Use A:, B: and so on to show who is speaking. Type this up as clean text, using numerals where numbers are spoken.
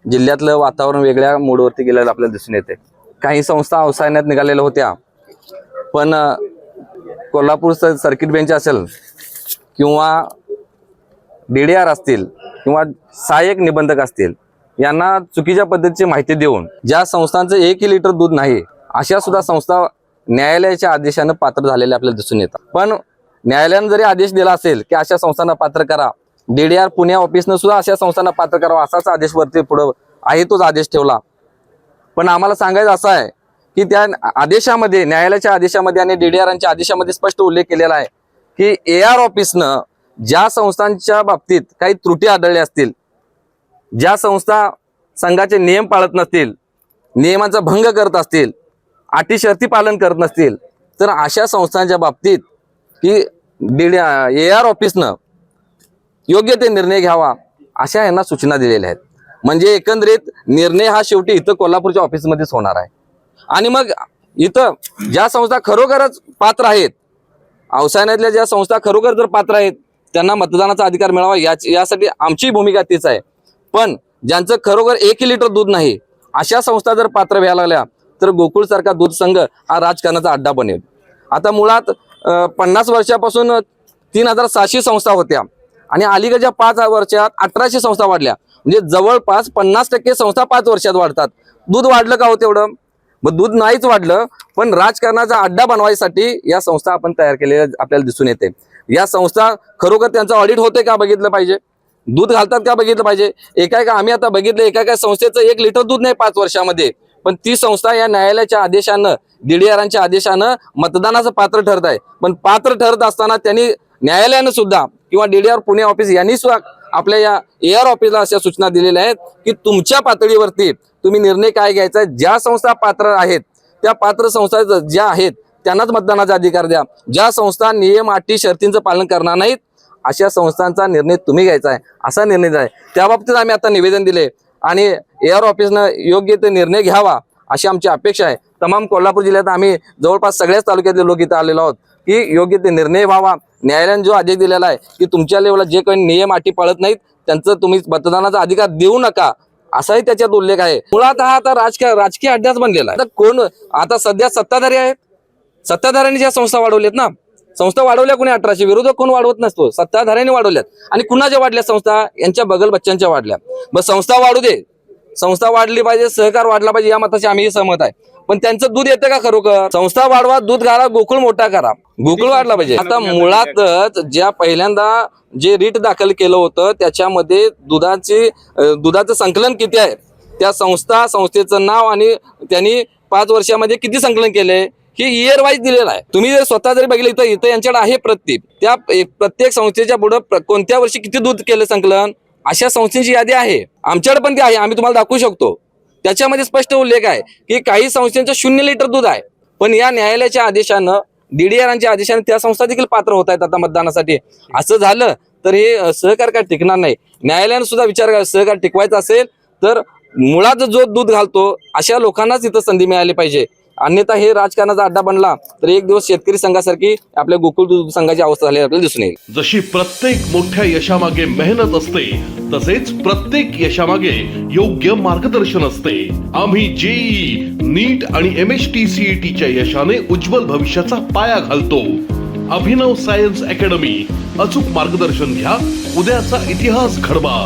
A: जिल्ह्यातलं वातावरण वेगळ्या मूडवरती गेलेलं आपल्याला दिसून येते। काही संस्था अवसायनात निघालेल्या होत्या, पण कोल्हापूर सर्किट बेंच असेल किंवा DDR असतील किंवा सहाय्यक निबंधक असतील, यांना चुकीच्या पद्धतीची माहिती देऊन ज्या संस्थांचं 1 लिटर दूध नाही अशा सुद्धा संस्था न्यायालयाच्या आदेशानं पात्र झालेल्या आपल्याला दिसून येतात। पण न्यायालयानं जरी आदेश दिला असेल की अशा संस्थांना पात्र करा, DDR पुणे ऑफिसनं सुद्धा अशा संस्थांना पात्र करावं असाच आदेश वरती पुढं आहे तोच आदेश ठेवला। पण आम्हाला सांगायचं असं आहे की त्या आदेशामध्ये, न्यायालयाच्या आदेशामध्ये आणि DDRच्या आदेशामध्ये स्पष्ट उल्लेख केलेला आहे की AR ऑफिसनं ज्या संस्थांच्या बाबतीत काही त्रुटी आढळल्या असतील, ज्या संस्था संघाचे नियम पाळत नसतील, नियमांचा भंग करत असतील, अटी शर्ती पालन करत नसतील, तर अशा संस्थांच्या बाबतीत की AR ऑफिसनं योग्य ते निर्णय घ्यावा अशा यांना सूचना दिलेल्या आहेत। म्हणजे एकंदरीत निर्णय हा शेवटी इथं कोल्हापूरच्या ऑफिसमध्येच होणार आहे। आणि मग इथं ज्या संस्था खरोखरच पात्र आहेत, अवसायनातल्या ज्या संस्था खरोखर जर पात्र आहेत, त्यांना मतदानाचा अधिकार मिळावा यासाठी आमची भूमिका तीच आहे। पण ज्यांचं खरोखर 1 लिटर दूध नाही अशा संस्था जर पात्र व्हायला लागल्या तर गोकुळ सारखा दूध संघ हा राजकारणाचा अड्डा बनेल। आता मुळात 50 वर्षापासून 3600 संस्था होत्या आणि अलीकडच्या 5 वर्षात 1800 संस्था वाढल्या। म्हणजे जवळपास 50% संस्था 5 वर्षात वाढतात। दूध वाढलं का हो तेवढं? मग दूध नाहीच वाढलं, पण राजकारणाचा अड्डा बनवायसाठी या संस्था आपण तयार केलेल्या आपल्याला दिसून येते। या संस्था खरोखर त्यांचं ऑडिट होते का बघितलं पाहिजे, दूध घालतात का बघितलं पाहिजे। एका आम्ही आता बघितलं, एका संस्थेचं 1 लिटर दूध नाही 5 वर्षामध्ये, पण ती संस्था या न्यायालयाच्या आदेशानं, DDRच्या आदेशानं मतदानाचं पात्र ठरत आहे। पण पात्र ठरत असताना त्यांनी न्यायालयानं सुद्धा किंवा DDR पुणे ऑफिस यांनी सुद्धा आपल्या या AR ऑफिसला अशा सूचना दिलेल्या आहेत की तुमच्या पातळीवरती तुम्ही निर्णय काय घ्यायचा, ज्या संस्था पात्र आहेत त्या पात्र संस्था ज्या आहेत त्यांनाच मतदानाचा अधिकार द्या। ज्या संस्था नियम अटी शर्तींचं पालन करणार नाहीत अशा संस्थांचा निर्णय तुम्ही घ्यायचा आहे, असा निर्णय आहे। त्या बाबतीत आम्ही आता निवेदन दिले आणि AR ऑफिसनं योग्य ते निर्णय घ्यावा अशी आमची अपेक्षा आहे। तमाम कोल्हापूर जिल्ह्यात आम्ही जवळपास सगळ्याच तालुक्यातले लोक इथं आलेलो आहोत की योग्य ते निर्णय व्हावा। न्यायालयाने जो आदेश दिलेला आहे की तुमच्या लेवलला जे काही नियम अटी पाळत नाहीत त्यांचं तुम्ही मतदानाचा अधिकार देऊ नका, असाही त्याच्यात उल्लेख आहे। मुळात हा आता राजकीय अड्डाच बनलेला आहे। कोण आता सध्या सत्ताधारी आहेत, सत्ताधाऱ्यांनी ज्या संस्था वाढवल्यात ना, संस्था वाढवल्या कोणी 1800, विरोधक कोण वाढवत नसतो, सत्ताधाऱ्यांनी वाढवल्यात। आणि कुणाच्या वाढल्या संस्था? यांच्या बगल बच्चांच्या वाढल्या। मग संस्था वाढू दे, संस्था वाढली पाहिजे, सहकार वाढला पाहिजे, या मताशी आम्ही सहमत आहे। पण त्यांचं दूध येतं का खरोखर? संस्था वाढवा, दूध घाला, गोकुळ मोठा करा, गोकुळ वाढला पाहिजे। आता मुळातच ज्या पहिल्यांदा जे रीट दाखल केलं होतं त्याच्यामध्ये दुधाचं संकलन किती आहे, त्या संस्थेचं नाव आणि त्यांनी 5 वर्षामध्ये किती संकलन केलंय हे इयर वाईज दिलेलं आहे। तुम्ही जर स्वतः जरी बघितलं इथं यांच्याकडे आहे त्या प्रत्येक संस्थेच्या पुढे कोणत्या वर्षी किती दूध केलं संकलन, अशा संस्थेची यादी आहे। आमच्याकडे पण ती आहे, आम्ही तुम्हाला दाखवू शकतो। त्याच्यामध्ये स्पष्ट उल्लेख आहे की काही संस्थांचं 0 लिटर दूध आहे, पण या न्यायालयाच्या आदेशानं, DDRच्या आदेशानं त्या संस्था देखील पात्र होत आहेत आता मतदानासाठी। असं झालं तर हे सहकार काय टिकणार नाही। न्यायालयानं सुद्धा विचार करा, सहकार टिकवायचा असेल तर मुळात जो दूध घालतो अशा लोकांनाच इथं संधी मिळाली पाहिजे। अन्यथा हे राजकारणाचा अड्डा बनला तर एक दिवस शेतकरी संघासारखी आपल्या गोकुळ दूध संघाची अवस्था झाली आपल्याला दिसून येईल।
B: जशी प्रत्येक मोठ्या यशामागे मेहनत असते, तसेच प्रत्येक यशामागे योग्य मार्गदर्शन असते। आम्ही JEE, नीट आणि MHT CETच्या यशाने उज्ज्वल भविष्याचा पाया घालतो। अभिनव सायन्स अकॅडमी, अचूक मार्गदर्शन घ्या, उद्याचा इतिहास घडवा।